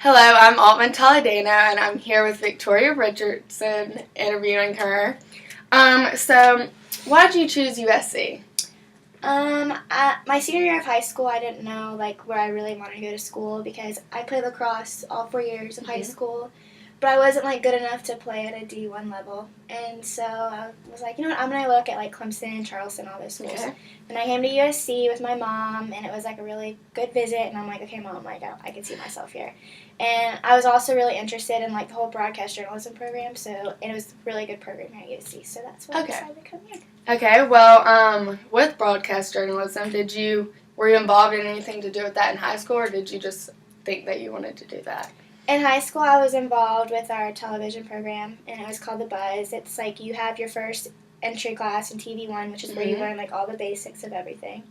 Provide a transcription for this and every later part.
Hello, I'm Altman Toledano, and I'm here with Victoria Richardson, interviewing her. So why did you choose USC? My senior year of high school, I didn't know where I really wanted to go to school because I played lacrosse all 4 years of high school, but I wasn't good enough to play at a D1 level, and so I was like, you know what, I'm gonna look at Clemson, Charleston, all those schools. Okay. And I came to USC with my mom, and it was a really good visit, and I'm like, okay, Mom, I can see myself here. And I was also really interested in the whole broadcast journalism program, and it was a really good program here at USC, so that's why I decided to come here. Okay, well, with broadcast journalism, were you involved in anything to do with that in high school, or did you just think that you wanted to do that? In high school, I was involved with our television program, and it was called The Buzz. It's you have your first entry class in TV1, which is where you learn all the basics of everything.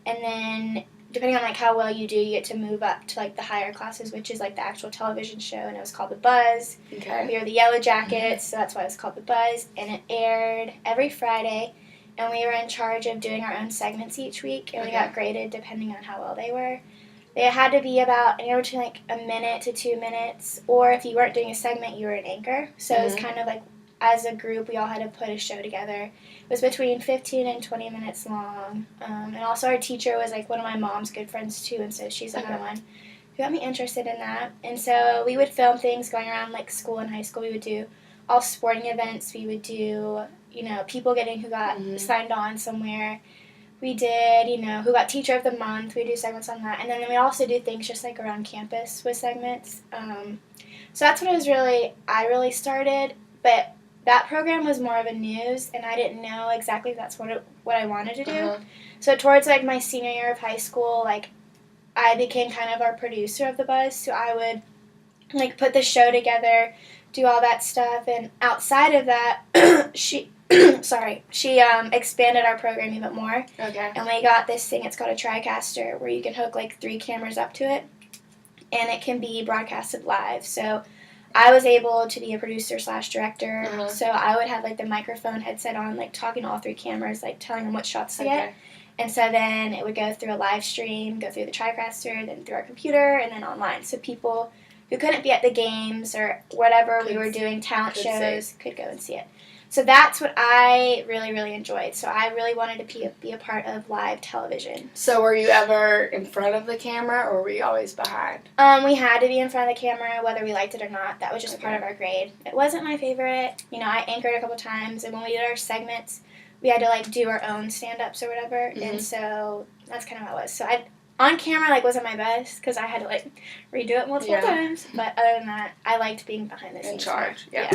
And then, depending on how well you do, you get to move up to the higher classes, which is the actual television show, and it was called The Buzz. Okay. We were the Yellow Jackets, so that's why it was called The Buzz, and it aired every Friday, and we were in charge of doing our own segments each week, and we got graded depending on how well they were. They had to be about anywhere between a minute to 2 minutes, or if you weren't doing a segment, you were an anchor. So it was kind of as a group, we all had to put a show together. It was between 15 and 20 minutes long. And also our teacher was one of my mom's good friends too, and so she's another one who got me interested in that. And so we would film things going around school and high school. We would do all sporting events. We would do, people who got signed on somewhere. We did, who got Teacher of the Month. We do segments on that. And then we also do things just around campus with segments. So that's what I really started. But that program was more of a news, and I didn't know exactly if that's what I wanted to do. So towards my senior year of high school, I became kind of our producer of The Buzz. So I would put the show together, do all that stuff. And outside of that, she expanded our program even more. Okay. And we got this thing, it's called a TriCaster, where you can hook 3 cameras up to it, and it can be broadcasted live. So I was able to be a producer/director, so I would have the microphone headset on, talking to all 3 cameras, telling them what shots to get. And so then it would go through a live stream, go through the TriCaster, then through our computer, and then online. So people who couldn't be at the games or whatever we were doing, talent shows, could go and see it. So that's what I really, really enjoyed. So I really wanted to be a part of live television. So were you ever in front of the camera, or were you always behind? We had to be in front of the camera, whether we liked it or not. That was just part of our grade. It wasn't my favorite. I anchored a couple times, and when we did our segments, we had to do our own stand-ups or whatever. And so that's kind of how it was. So on camera, wasn't my best, because I had to, redo it multiple times. But other than that, I liked being behind the scenes. In charge, yeah.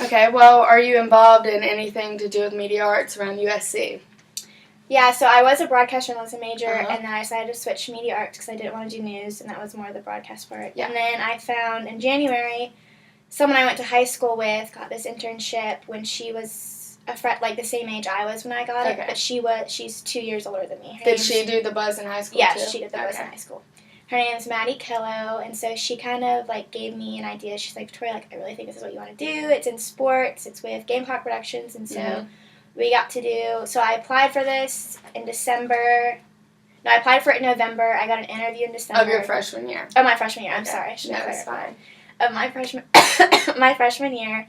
Okay, well, are you involved in anything to do with media arts around USC? Yeah, so I was a broadcast journalism major, and then I decided to switch to media arts because I didn't want to do news, and that was more of the broadcast part. Yeah. And then I found, in January, someone I went to high school with got this internship when she was the same age I was when I got it, but she's 2 years older than me. Did she do The Buzz in high school, too? Yeah, she did The Buzz in high school. Her name's Maddie Killo, and so she kind of, gave me an idea. She's like, Victoria, I really think this is what you want to do. It's in sports. It's with Gamecock Productions, and so we got to do... So I applied for this in December. No, I applied for it in November. I got an interview in December. Of your freshman year? Oh, my freshman year. I'm sorry. I should have clarified. Of my freshman year.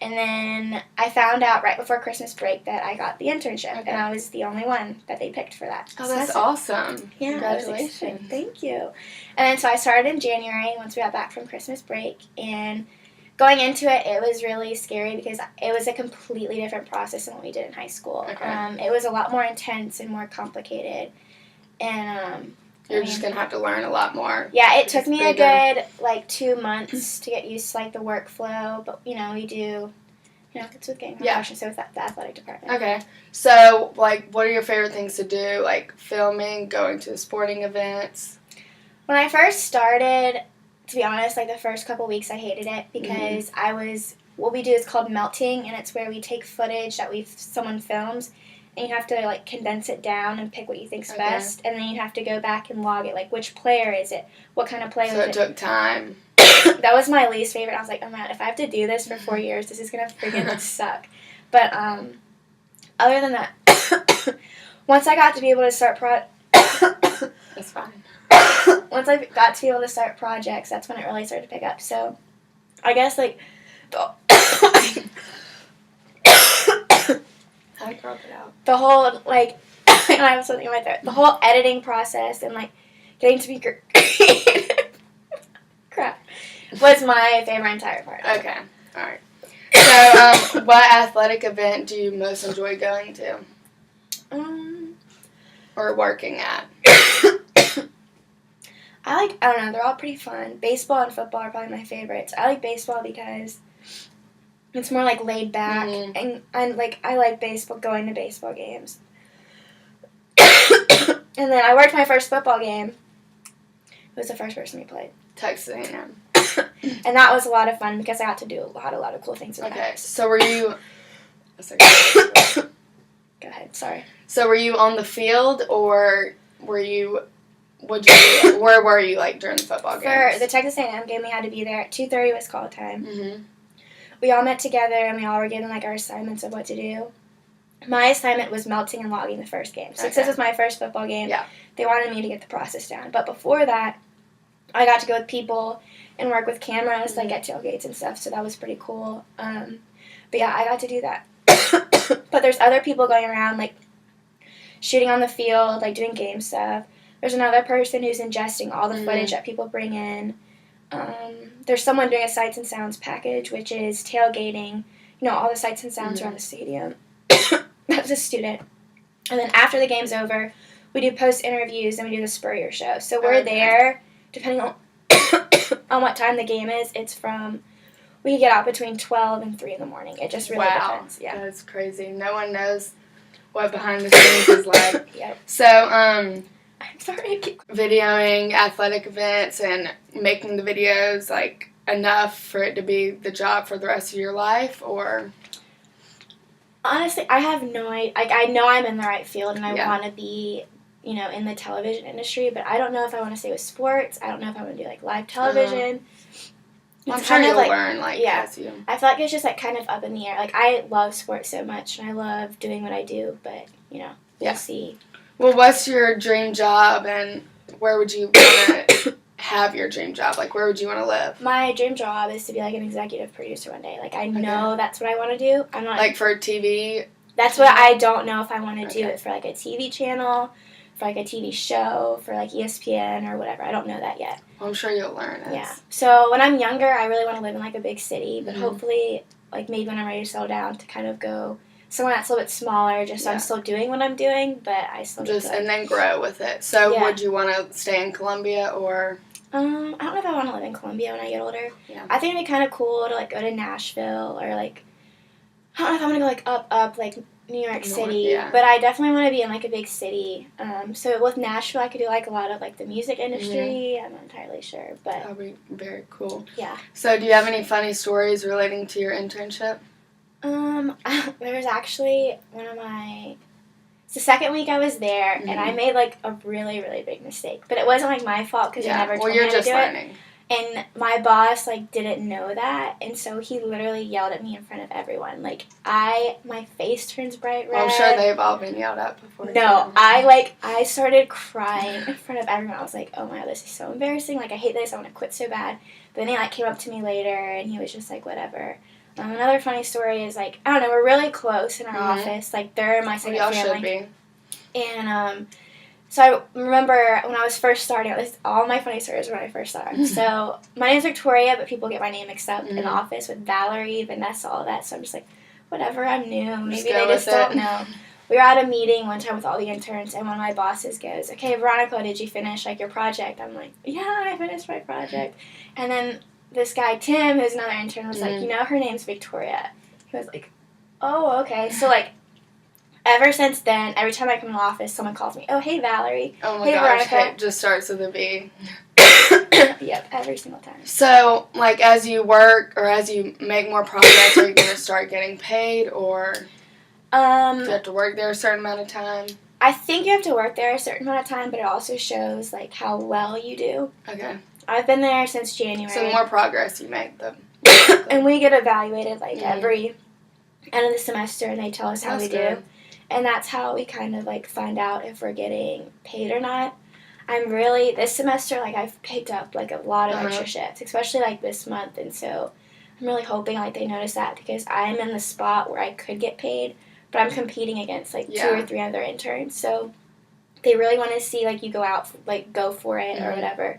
And then I found out right before Christmas break that I got the internship, and I was the only one that they picked for that. Oh, that's awesome. Yeah, congratulations. Thank you. And then so I started in January once we got back from Christmas break, and going into it, it was really scary because it was a completely different process than what we did in high school. It was a lot more intense and more complicated, and You're just going to have to learn a lot more. Yeah, it took me a good, 2 months to get used to, the workflow. But, we do, it's with getting so with the athletic department. Okay. So, what are your favorite things to do? Filming, going to sporting events? When I first started, to be honest, the first couple weeks I hated it because what we do is called melting, and it's where we take footage that someone films, and you have to condense it down and pick what you think's best, and then you have to go back and log it, which player is it, what kind of play was it. So it took time. That was my least favorite. I was like, oh man, if I have to do this for 4 years, this is gonna freaking suck. But other than that, once I got to be able to start That's fine. once I got to be able to start projects, that's when it really started to pick up. So I guess like I broke it out. the whole like I have something in my throat. The whole editing process and like getting to be crap was my favorite entire part. Okay, all right. So, what athletic event do you most enjoy going to or working at? I don't know, they're all pretty fun. Baseball and football are probably my favorites. I like baseball because it's more like laid back, and I like baseball, going to baseball games. And then I worked my first football game. Who was the first person we played? Texas A&M. And that was a lot of fun because I got to do a lot of cool things with that. Okay, so were you... Go ahead, sorry. So were you on the field, or were you... where were you, like, during the football games? For the Texas A&M game, we had to be there at 2:30 was call time. Mm-hmm. We all met together, and we all were given, like, our assignments of what to do. My assignment was melting and logging the first game. Since this was my first football game, they wanted me to get the process down. But before that, I got to go with people and work with cameras, like at tailgates and stuff, so that was pretty cool. But yeah, I got to do that. But there's other people going around, like, shooting on the field, like, doing game stuff. There's another person who's ingesting all the footage that people bring in. There's someone doing a sights and sounds package, which is tailgating, all the sights and sounds around the stadium. That's a student. And then after the game's over, we do post interviews and we do the Spurrier show. So we're there, depending on on what time the game is. It's from, we get out between 12 and 3 in the morning. It just really depends. Yeah, that's crazy. No one knows what behind the scenes is like. Yep. So, I'm sorry. Videoing athletic events and making the videos, like, enough for it to be the job for the rest of your life, or... Honestly, I have no idea. Like, I know I'm in the right field and I want to be, in the television industry, but I don't know if I want to stay with sports. I don't know if I want to do, like, live television. I'm sure you'll learn, like, as you... I feel like it's just, like, kind of up in the air. Like, I love sports so much, and I love doing what I do, but, we'll see. Well, what's your dream job, and where would you want to have your dream job? Like, where would you want to live? My dream job is to be, like, an executive producer one day. Like, I know that's what I want to do. I'm not... Like, for TV? That's what I don't know if I want to do it for, like, a TV channel, for, like, a TV show, for, like, ESPN or whatever. I don't know that yet. Well, I'm sure you'll learn it. Yeah. So, when I'm younger, I really want to live in, like, a big city, but hopefully, like, maybe when I'm ready to settle down, to kind of go somewhere that's a little bit smaller, just so I'm still doing what I'm doing, but I still need to, and then grow with it. So, would you want to stay in Columbia, or... I don't know if I want to live in Columbia when I get older. Yeah. I think it'd be kind of cool to, like, go to Nashville, or, like, I don't know if I'm going to go, like, up, like, New York City, but I definitely want to be in, like, a big city. So with Nashville, I could do, like, a lot of, like, the music industry. I'm not entirely sure, but... That would be very cool. Yeah. So do you have any funny stories relating to your internship? There's actually one of my... It's the second week I was there, and I made, like, a really, really big mistake. But it wasn't, like, my fault, because you never told me how to do it. And my boss, like, didn't know that, and so he literally yelled at me in front of everyone. Like, my face turns bright red. Well, I'm sure they've all been yelled at before. No, I started crying in front of everyone. I was like, oh my God, this is so embarrassing. Like, I hate this. I want to quit so bad. But then he, like, came up to me later, and he was just like, whatever. Another funny story is, like, I don't know, we're really close in our office. Like, they're my second family. Y'all should be. And, so I remember when I was first starting, all my funny stories were when I first started. So my name's Victoria, but people get my name mixed up in the office with Valerie, Vanessa, all that. So I'm just like, whatever, I'm new. Maybe they just don't know. We were at a meeting one time with all the interns, and one of my bosses goes, okay, Veronica, did you finish, like, your project? I'm like, yeah, I finished my project. And then this guy, Tim, who's another intern, was like, her name's Victoria. He was like, oh, okay. So, like, ever since then, every time I come in the office, someone calls me, oh, hey, Valerie. Oh, my hey, gosh. Veronica. It just starts with a V. Yep, every single time. So, like, as you work or as you make more progress, are you going to start getting paid, or do you have to work there a certain amount of time? I think you have to work there a certain amount of time, but it also shows, like, how well you do. Okay. I've been there since January. So the more progress you make, the... And we get evaluated, like, every end of the semester, and they tell us how we do. And that's how we kind of, like, find out if we're getting paid or not. this semester, like, I've picked up, like, a lot of extra shifts, especially, like, this month, and so I'm really hoping, like, they notice that because I'm in the spot where I could get paid, but I'm competing against, like, 2 or 3 other interns, so they really want to see, like, you go out, like, go for it or whatever,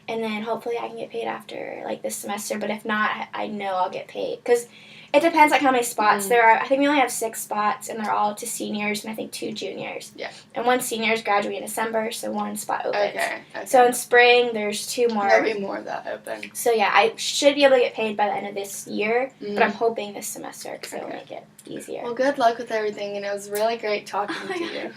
and then hopefully I can get paid after, like, this semester, but if not, I know I'll get paid, because it depends, like, how many spots there are. I think we only have 6 spots, and they're all to seniors, and I think 2 juniors. Yeah. And 1 seniors graduate in December, so 1 spot opens. Okay. So in spring, there's 2 more. There'll be more of that open. So yeah, I should be able to get paid by the end of this year, but I'm hoping this semester, because it'll make it easier. Well, good luck with everything, and it was really great talking to you.